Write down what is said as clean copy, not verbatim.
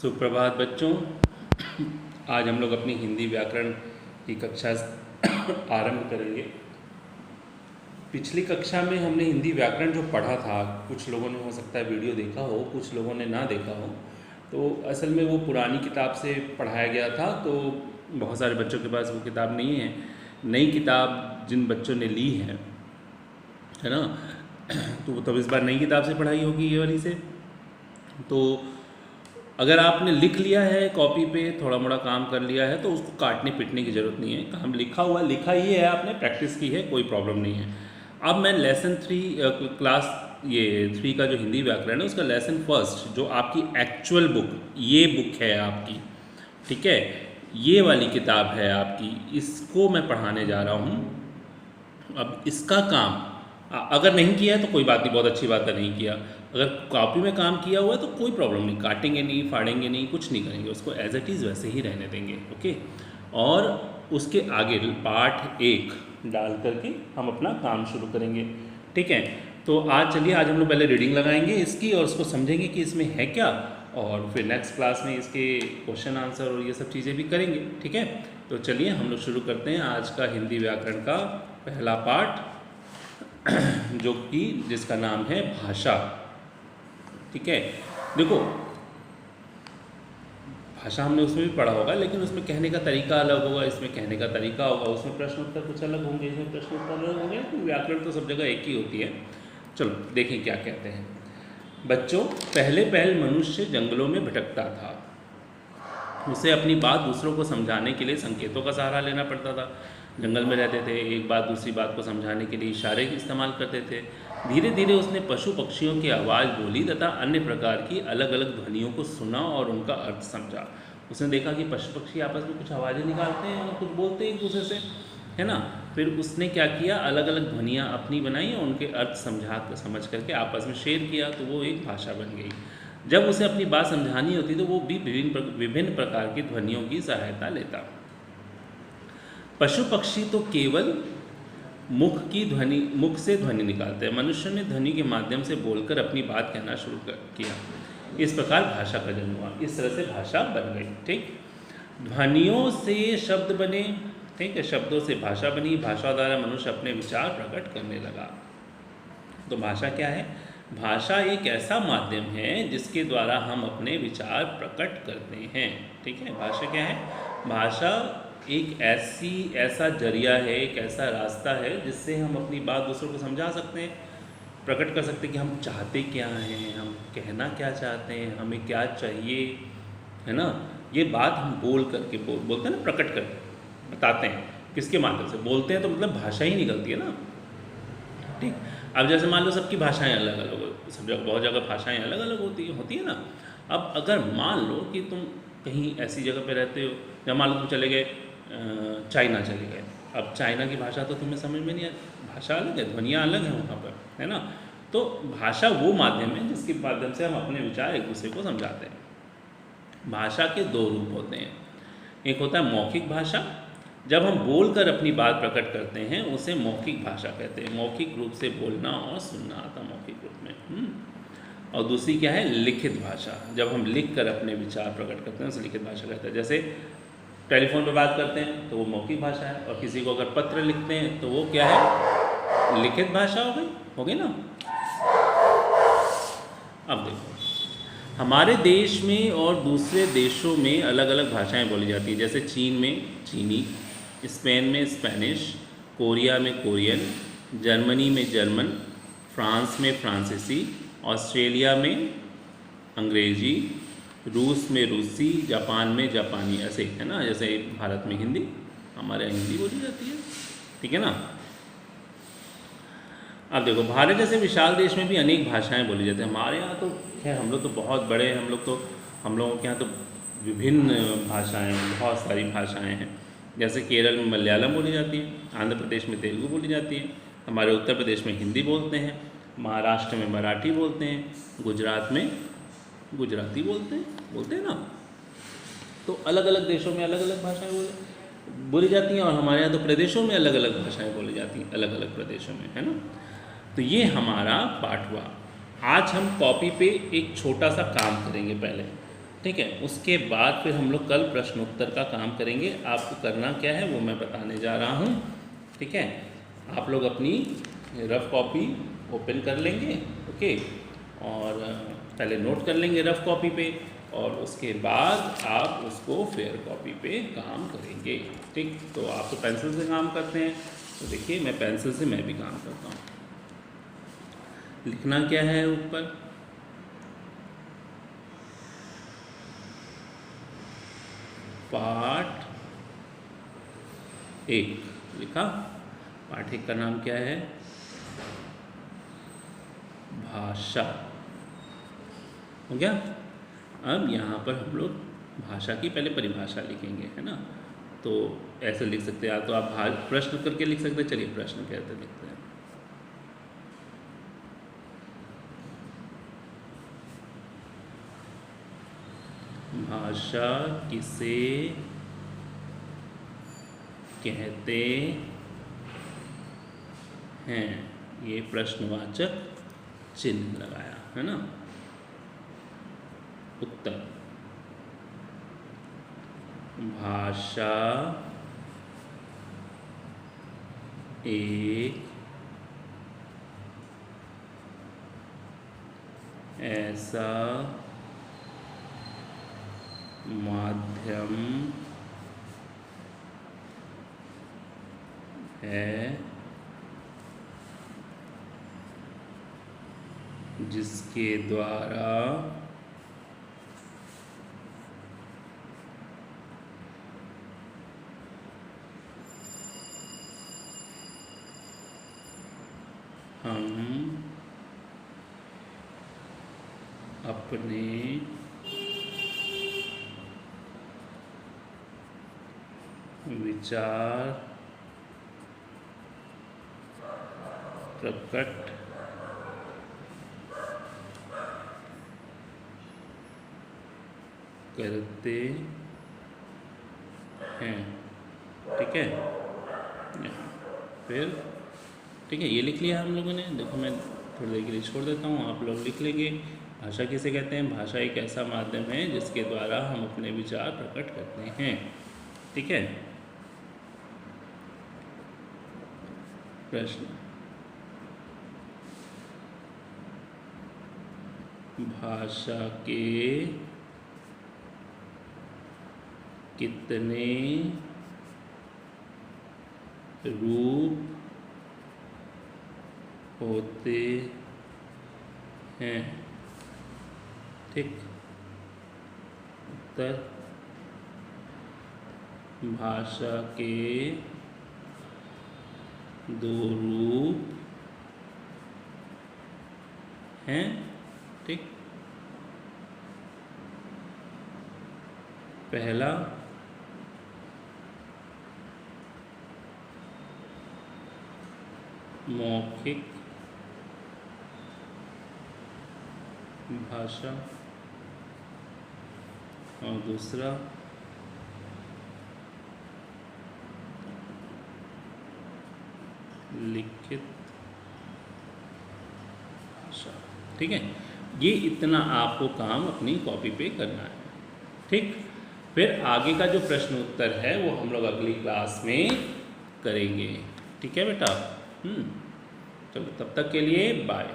सुप्रभात बच्चों। आज हम लोग अपनी हिंदी व्याकरण की कक्षा आरंभ करेंगे। पिछली कक्षा में हमने हिंदी व्याकरण जो पढ़ा था, कुछ लोगों ने हो सकता है वीडियो देखा हो, कुछ लोगों ने ना देखा हो। तो असल में वो पुरानी किताब से पढ़ाया गया था, तो बहुत सारे बच्चों के पास वो किताब नहीं है। नई किताब जिन बच्चों ने ली है ना, तो तब इस बार नई किताब से पढ़ाई होगी ये वाली से। तो अगर आपने लिख लिया है कॉपी पे, थोड़ा मोड़ा काम कर लिया है, तो उसको काटने पीटने की ज़रूरत नहीं है। काम लिखा हुआ लिखा ही है, आपने प्रैक्टिस की है, कोई प्रॉब्लम नहीं है। अब मैं लेसन 3 क्लास ये 3 का जो हिंदी व्याकरण है उसका लेसन फर्स्ट, जो आपकी एक्चुअल बुक, ये बुक है आपकी, ठीक है, ये वाली किताब है आपकी, इसको मैं पढ़ाने जा रहा हूँ। अब इसका काम अगर नहीं किया है तो कोई बात नहीं, बहुत अच्छी बात है नहीं किया। अगर कॉपी में काम किया हुआ है तो कोई प्रॉब्लम नहीं, काटेंगे नहीं, फाड़ेंगे नहीं, कुछ नहीं करेंगे, उसको एज इट इज़ वैसे ही रहने देंगे। ओके, और उसके आगे पार्ट 1 डाल करके हम अपना काम शुरू करेंगे, ठीक है। तो आज चलिए, आज हम लोग पहले रीडिंग लगाएंगे इसकी और उसको समझेंगे कि इसमें है क्या, और फिर नेक्स्ट क्लास में इसके क्वेश्चन आंसर और ये सब चीज़ें भी करेंगे, ठीक है। तो चलिए हम लोग शुरू करते हैं आज का हिंदी व्याकरण का पहला पार्ट, जो कि जिसका नाम है भाषा, ठीक है। देखो, भाषा हमने उसमें भी पढ़ा होगा, लेकिन उसमें कहने का तरीका अलग होगा, इसमें कहने का तरीका होगा, उसमें प्रश्न उत्तर कुछ अलग होंगे, इसमें प्रश्न उत्तर अलग होंगे। तो व्याकरण तो सब जगह एक ही होती है। चलो देखें क्या कहते हैं। बच्चों, पहले मनुष्य जंगलों में भटकता था। उसे अपनी बात दूसरों को समझाने के लिए संकेतों का सहारा लेना पड़ता था। जंगल में रहते थे, एक बात दूसरी बात को समझाने के लिए इशारे का इस्तेमाल करते थे। धीरे धीरे उसने पशु पक्षियों की आवाज़ बोली तथा अन्य प्रकार की अलग अलग ध्वनियों को सुना और उनका अर्थ समझा। उसने देखा कि पशु पक्षी आपस में कुछ आवाज़ें निकालते हैं और कुछ बोलते हैं एक दूसरे से, है ना। फिर उसने क्या किया, अलग अलग ध्वनियाँ अपनी बनाई और उनके अर्थ समझ करके आपस में शेयर किया, तो वो एक भाषा बन गई। जब उसे अपनी बात समझानी होती तो वो भी विभिन्न प्रकार की ध्वनियों की सहायता लेता। पशु पक्षी तो केवल मुख से ध्वनि निकालते हैं। मनुष्य ने ध्वनि के माध्यम से बोलकर अपनी बात कहना शुरू किया। इस प्रकार भाषा का जन्म हुआ। इस तरह से भाषा बन गई, ठीक। ध्वनियों से शब्द बने, ठीक है, शब्दों से भाषा बनी। भाषा द्वारा मनुष्य अपने विचार प्रकट करने लगा। तो भाषा क्या है? भाषा एक ऐसा माध्यम है जिसके द्वारा हम अपने विचार प्रकट करते हैं, ठीक है। भाषा क्या है? भाषा एक ऐसा जरिया है, एक ऐसा रास्ता है जिससे हम अपनी बात दूसरों को समझा सकते हैं, प्रकट कर सकते हैं कि हम चाहते क्या हैं, हम कहना क्या चाहते हैं, हमें क्या चाहिए, है ना। ये बात हम बोल करके बोलते हैं ना, प्रकट करके बताते हैं। किसके माध्यम से बोलते हैं? तो मतलब भाषा ही निकलती है ना, ठीक। अब जैसे मान लो सबकी भाषाएं अलग अलग, सब जगह बहुत जगह भाषाएं अलग अलग होती है ना। अब अगर मान लो कि तुम कहीं ऐसी जगह पे रहते हो, या मान लो तुम चले गए चाइना चले गए। अब चाइना की भाषा तो तुम्हें समझ में नहीं आती, भाषा अलग है, ध्वनियाँ अलग हैं वहाँ पर, है ना। तो भाषा वो माध्यम है जिसके माध्यम से हम अपने विचार एक दूसरे को समझाते हैं। भाषा के 2 रूप होते हैं। एक होता है मौखिक भाषा, जब हम बोलकर अपनी बात प्रकट करते हैं उसे मौखिक भाषा कहते हैं। मौखिक रूप से बोलना और सुनना आता मौखिक रूप में। और दूसरी क्या है? लिखित भाषा, जब हम लिख कर अपने विचार प्रकट करते हैं उसे लिखित भाषा कहते हैं। जैसे टेलीफोन पर बात करते हैं तो वो मौखिक भाषा है, और किसी को अगर पत्र लिखते हैं तो वो क्या है? लिखित भाषा हो गई ना। अब देखो, हमारे देश में और दूसरे देशों में अलग अलग भाषाएं बोली जाती हैं। जैसे चीन में चीनी, स्पेन में स्पेनिश, कोरिया में कोरियन, जर्मनी में जर्मन, फ्रांस में फ्रांसीसी, ऑस्ट्रेलिया में अंग्रेजी, रूस में रूसी, जापान में जापानी, ऐसे है ना। जैसे भारत में हिंदी, हमारे यहाँ हिंदी बोली जाती है, ठीक है ना। अब देखो, भारत जैसे विशाल देश में भी अनेक भाषाएं बोली जाती हैं। हमारे यहाँ तो है, हम लोग तो बहुत बड़े हैं, हम लोगों के यहाँ तो विभिन्न भाषाएं, बहुत सारी भाषाएं हैं। जैसे केरल में मलयालम बोली जाती है, आंध्र प्रदेश में तेलुगु बोली जाती है, हमारे उत्तर प्रदेश में हिंदी बोलते हैं, महाराष्ट्र में मराठी बोलते हैं, गुजरात में गुजराती बोलते हैं ना। तो अलग अलग देशों में अलग अलग भाषाएं बोली जाती हैं, और हमारे यहाँ तो प्रदेशों में अलग अलग भाषाएं बोली जाती हैं, अलग अलग प्रदेशों में, है ना। तो ये हमारा पाठ हुआ। आज हम कॉपी पे एक छोटा सा काम करेंगे। पहले ठीक है। उसके बाद फिर हम लोग कल प्रश्न उत्तर का काम करेंगे। आपको करना क्या है वो मैं बताने जा रहा हूँ। ठीक है, आप लोग अपनी रफ कॉपी ओपन कर लेंगे, ओके, और पहले नोट कर लेंगे रफ कॉपी पे, और उसके बाद आप उसको फेयर कॉपी पे काम करेंगे। ठीक, तो आप तो पेंसिल से काम करते हैं, तो देखिए मैं पेंसिल से मैं भी काम करता हूँ। लिखना क्या है ऊपर, पाठ 1 लिखा। पाठ 1 का नाम क्या है, भाषा, हो गया। अब यहाँ पर हम लोग भाषा की पहले परिभाषा लिखेंगे, है ना। तो ऐसे लिख सकते हैं, या तो आप प्रश्न करके लिख सकते हैं। चलिए प्रश्न कहते लिखते हैं। भाषा किसे कहते हैं, ये प्रश्नवाचक चिन्ह लगाया, है ना। उत्तर, भाषा एक ऐसा माध्यम है जिसके द्वारा हम अपने विचार प्रकट करते हैं। ठीक है, फिर ठीक है, ये लिख लिया हम लोगों ने। देखो मैं थोड़ी देर के लिए छोड़ देता हूँ, आप लोग लिख लेंगे। भाषा किसे कहते हैं, भाषा एक ऐसा माध्यम है जिसके द्वारा हम अपने विचार प्रकट करते हैं। ठीक है, प्रश्न, भाषा के कितने रूप होते हैं। ठीक, उत्तर, भाषा के 2 रूप हैं। ठीक, पहला मौखिक भाषा और दूसरा लिखित भाषा। ठीक है, ये इतना आपको काम अपनी कॉपी पे करना है। ठीक, फिर आगे का जो प्रश्न उत्तर है वो हम लोग अगली क्लास में करेंगे। ठीक है बेटा, चलो तब तक के लिए बाय।